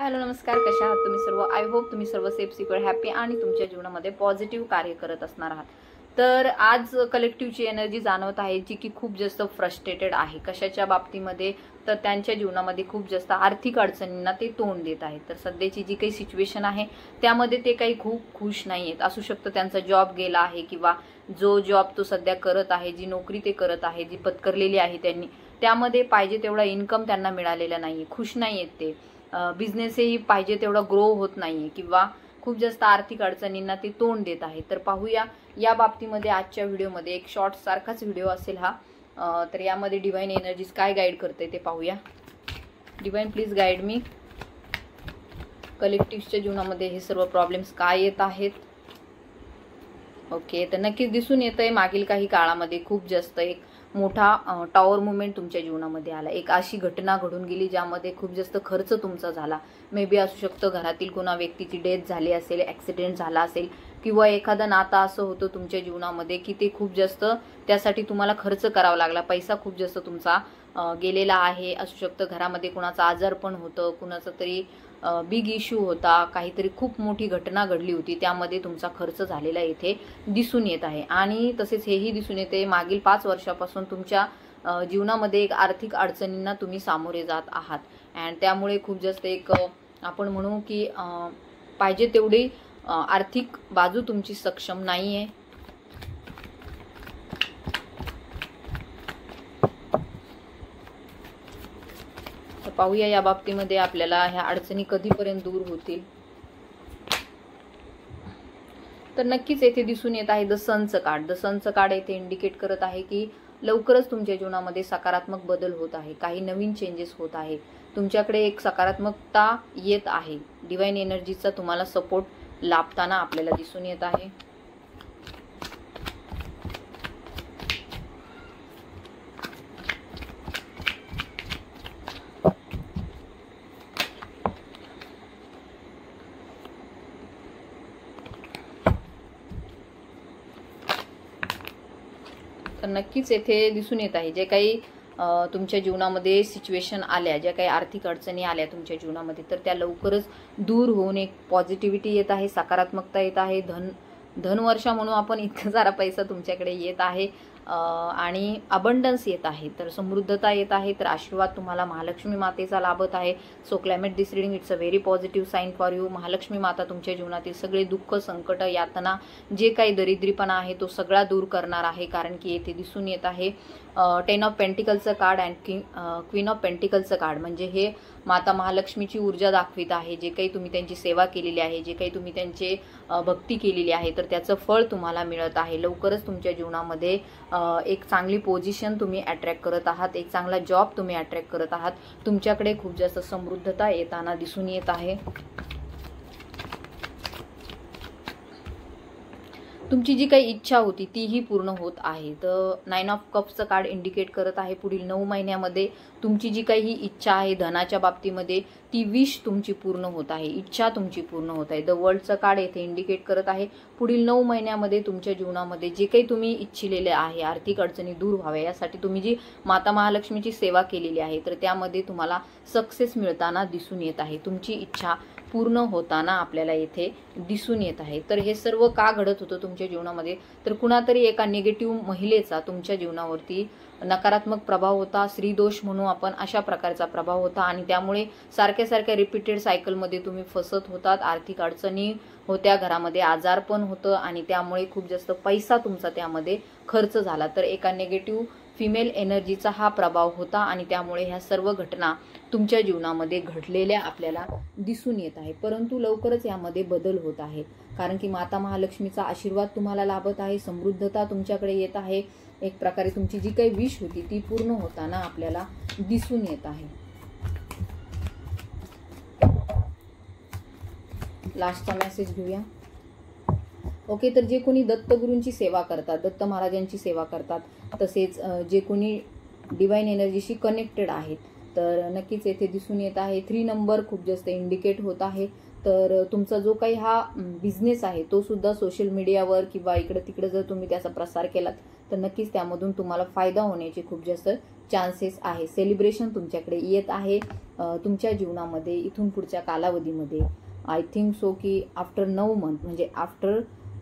Hello नमस्कार, कशा आहात तुम्ही सर्व? आय होप तुम्ही सर्व सेफ सिक्युअर हॅपी आणि तुमच्या जीवनामध्ये पॉझिटिव्ह कार्य करत असणार आहात. तर आज कलेक्टिव्हची एनर्जी जाणवत आहे जी की खूप जास्त फ्रस्ट्रेटेड आहे. कशाच्या बाबतीमध्ये? तर त्यांच्या जीवनामध्ये खूप जास्त आर्थिक अडचणींना ते तोंड देत आहेत. तर सध्याची जी काही सिच्युएशन आहे त्यामध्ये ते काही खूप खुश नाही आहेत. असू शकतं त्यांचा जॉब गेला आहे किंवा जो जॉब तो सध्या करत आहे, जी नोकरी ते करत आहे, जी पत्करलेली आहे त्यांनी, त्यामध्ये पाहिजे तेवढा इन्कम त्यांना मिळालेला नाही. खुश नाही आहेत ते. बिझनेसही पाहिजे तेवढा ग्रो होत नाहीये किंवा खूप जास्त आर्थिक अडचणींना ते तोंड देत आहे. तर पाहूया या बाबतीमध्ये आजच्या व्हिडिओमध्ये. एक शॉर्ट सारखाच व्हिडिओ असेल हा. तर यामध्ये डिवाइन एनर्जीज काय गाईड करते ते पाहूया. Divine please guide me. कलेक्टिव्हच्या जीवनामध्ये हे सर्व प्रॉब्लेम्स काय येत आहेत? ओके, तर नक्कीच दिसून येतंय मागील काही काळामध्ये खूप जास्त एक मोठा टॉवर मुवमेंट तुमच्या जीवनामध्ये आला. एक अशी घटना घडून गेली ज्यामध्ये खूप जास्त खर्च तुमचा झाला. मे बी असू शकतं घरातील कोणा व्यक्तीची डेथ झाली असेल, ॲक्सिडेंट झाला असेल किंवा एखादं नातं असं होतं तुमच्या जीवनामध्ये की ते खूप जास्त त्यासाठी तुम्हाला खर्च करावा लागला. पैसा खूप जास्त तुमचा गेलेला आहे. असू शकतं घरामध्ये कोणाचा आजारपण होतं, कुणाचा तरी बिग इश्यू होता, काहीतरी खूप मोठी घटना घडली होती, त्यामध्ये तुमचा खर्च झालेला इथे दिसून येत आहे. आणि तसेच हेही दिसून येते मागील 5 वर्षापासून तुमच्या जीवनामध्ये एक आर्थिक अडचणींना तुम्ही सामोरे जात आहात. अँड त्यामुळे खूप जास्त एक आपण म्हणू की पाहिजे तेवढी आर्थिक बाजू तुमची सक्षम नाही आहे. पाहूया या बाबतीमध्ये आपल्याला ह्या अडचणी कधीपर्यंत दूर होतील. तर नक्कीच येथे दिसून येत आहे द सनचं कार्ड. द सनचं कार्ड येथे इंडिकेट करत आहे की लवकरच तुमच्या जीवनामध्ये सकारात्मक बदल होत आहे, काही नवीन चेंजेस होत आहे, तुमच्याकडे एक सकारात्मकता येत आहे. डिवाइन एनर्जीचा तुम्हाला सपोर्ट लाभताना आपल्याला दिसून येत आहे. तर नक्कीच येथे दिसून येत आहे जे काही तुमच्या जीवनामध्ये सिच्युएशन आल्या, ज्या काही आर्थिक अडचणी आल्या तुमच्या जीवनामध्ये, तर त्या लवकरच दूर होऊन एक पॉझिटिव्हिटी येत आहे, सकारात्मकता येत आहे. धनवर्षा म्हणून आपण इतका सारा पैसा तुमच्याकडे येत आहे आणि अबंडन्स येत आहे, तर समृद्धता येत आहे. तर आशीर्वाद तुम्हाला महालक्ष्मी मातेचा लाभत आहे. So climate this reading it's a very positive sign for you. Mahalakshmi माता तुमच्या जीवनातील सगळे दुःख, संकट, यातना, जे काही दरिद्रीपणा आहे तो सगळा दूर करणार आहे. कारण की येथे दिसून येत आहे 10 ऑफ पेंटिकलचं कार्ड अँड क्वीन ऑफ पेंटिकलचं कार्ड. म्हणजे हे माता महालक्ष्मीची ऊर्जा दाखवित आहे. जे काही तुम्ही त्यांची सेवा केलेली आहे, जे काही तुम्ही त्यांचे भक्ती केलेली आहे, तर त्याचं फळ तुम्हाला मिळत आहे. लवकरच तुमच्या जीवनामध्ये एक चांगली पोझिशन तुम्ही अट्रॅक्ट करत आहात, एक चांगला जॉब तुम्ही अट्रॅक्ट करत आहात. तुमच्याकडे खूप जास्त समृद्धता येताना दिसून येत आहे. तुमची जी काही इच्छा होती तीही पूर्ण होत आहे. तर 9 ऑफ कप्सचं कार्ड इंडिकेट करत आहे पुढील 9 महिन्यामध्ये तुमची जी काही इच्छा आहे धनाच्या बाबतीमध्ये, ती विश तुमची पूर्ण होत आहे, इच्छा तुमची पूर्ण होत आहे. द वर्ल्डचं कार्ड येथे इंडिकेट करत आहे पुढील 9 महिन्यामध्ये तुमच्या जीवनामध्ये जे काही तुम्ही इच्छिलेले आहे, आर्थिक अडचणी दूर व्हाव्या यासाठी तुम्ही जी माता महालक्ष्मीची सेवा केलेली आहे, तर त्यामध्ये तुम्हाला सक्सेस मिळताना दिसून येत आहे. तुमची इच्छा पूर्ण होताना आपल्याला येथे दिसून येत आहे. तर हे सर्व का घडत होतं तुमच्या जीवनामध्ये? तर कुणातरी एका निगेटिव्ह महिलेचा तुमच्या जीवनावरती नकारात्मक प्रभाव होता. स्त्रीदोष म्हणू आपण, अशा प्रकारचा प्रभाव होता आणि त्यामुळे सारख्या रिपीटेड सायकलमध्ये तुम्ही फसत होतात. आर्थिक अडचणी होत्या, घरामध्ये आजारपण होतं आणि त्यामुळे खूप जास्त पैसा तुमचा त्यामध्ये खर्च झाला. तर एका निगेटिव्ह फिमेल एनर्जीचा हा प्रभाव होता आणि त्यामुळे ह्या सर्व घटना तुमच्या जीवनामध्ये घडलेल्या आपल्याला दिसून येत आहे. परंतु लवकरच यामध्ये बदल होत आहे कारण की माता महालक्ष्मीचा आशीर्वाद तुम्हाला लाभत आहे, समृद्धता तुमच्याकडे येत आहे. एक प्रकारे तुमची जी काही विश होती ती पूर्ण होताना आपल्याला दिसून येत आहे. लास्टचा मेसेज घेऊया. ओके, तर जे कोणी दत्तगुरूंची सेवा करतात, दत्त महाराजांची सेवा करतात, तसेच जे कोणी डिवाइन एनर्जीशी कनेक्टेड आहेत, तर नक्कीच येथे दिसून येत आहे 3 नंबर खूप जास्त इंडिकेट होत आहे. तर तुमचा जो काही हा बिझनेस आहे तो सुद्धा सोशल मीडियावर किंवा इकडे तिकडे जर तुम्ही त्याचा प्रसार केलात तर नक्कीच त्यामधून तुम्हाला फायदा होण्याचे खूप जास्त चान्सेस आहे. सेलिब्रेशन तुमच्याकडे येत आहे. तुमच्या जीवनामध्ये इथून पुढच्या कालावधीमध्ये आय थिंक सो की आफ्टर 9 मंथ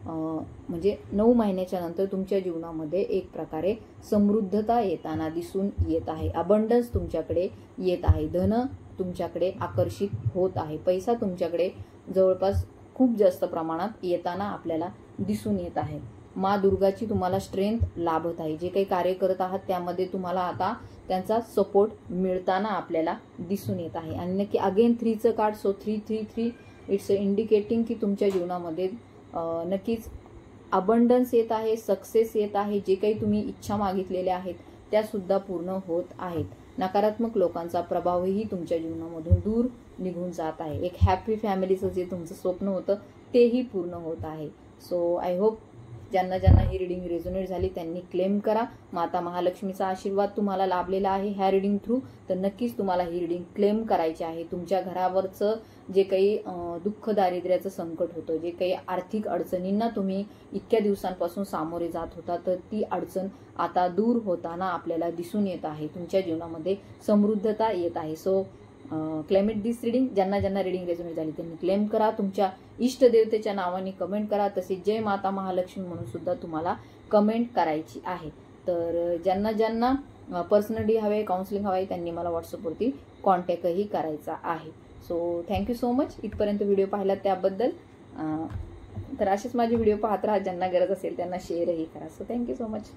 म्हणजे 9 महिन्याच्या नंतर तुमच्या जीवनामध्ये एक प्रकारे समृद्धता येताना दिसून येत आहे. अबंडन्स तुमच्याकडे येत आहे. धन तुमच्याकडे आकर्षित होत आहे. पैसा तुमच्याकडे जवळपास खूप जास्त प्रमाणात येताना आपल्याला दिसून येत आहे. माँ दुर्गाची तुम्हाला स्ट्रेंथ लाभत आहे. जे काही कार्य करत आहात त्यामध्ये तुम्हाला आता त्यांचा सपोर्ट मिळताना आपल्याला दिसून येत आहे. आणि नक्की अगेन 3चं कार्ड, सो 333 इट्स इंडिकेटिंग की तुमच्या जीवनामध्ये नक्कीच अबंडन्स येत आहे, सक्सेस येत आहे. जे काही तुम्ही इच्छा मागितलेल्या आहेत त्या सुद्धा पूर्ण होत आहेत. नकारात्मक लोकांचा प्रभावही तुमच्या जीवनामधून दूर निघून जात आहे. एक हॅपी फॅमिलीचं जे तुमचं स्वप्न होतं तेही पूर्ण होत आहे. सो आय होप ज्यांना ज्यांना ही रिडिंग रेझोनेट झाली त्यांनी क्लेम करा. माता महालक्ष्मीचा आशीर्वाद तुम्हाला लाभलेला आहे ह्या रिडिंग थ्रू. तर नक्कीच तुम्हाला ही रिडिंग क्लेम करायची आहे. तुमच्या घरावरचं जे काही दुःख दारिद्र्याचं संकट होतं, जे काही आर्थिक अडचणींना तुम्ही इतक्या दिवसांपासून सामोरे जात होता, तर ती अडचण आता दूर होताना आपल्याला दिसून येत आहे. तुमच्या जीवनामध्ये समृद्धता येत आहे. So claim it this reading. ज्यांना ज्यांना रिडिंग रेझोनेट झाली त्यांनी क्लेम करा. तुमच्या इष्टदेवतेच्या नावाने कमेंट करा. तसेच जय माता महालक्ष्मी म्हणून सुद्धा तुम्हाला कमेंट करायची आहे. तर ज्यांना ज्यांना पर्सनली हवे, काउन्सिलिंग हवे, त्यांनी मला व्हॉट्सअपवरती कॉन्टॅक्टही करायचा आहे. सो थँक्यू सो मच इथपर्यंत व्हिडिओ पाहिला त्याबद्दल. तर असेच माझे व्हिडिओ पाहत राहा. ज्यांना गरज असेल त्यांना शेअरही करा. So thank you so much.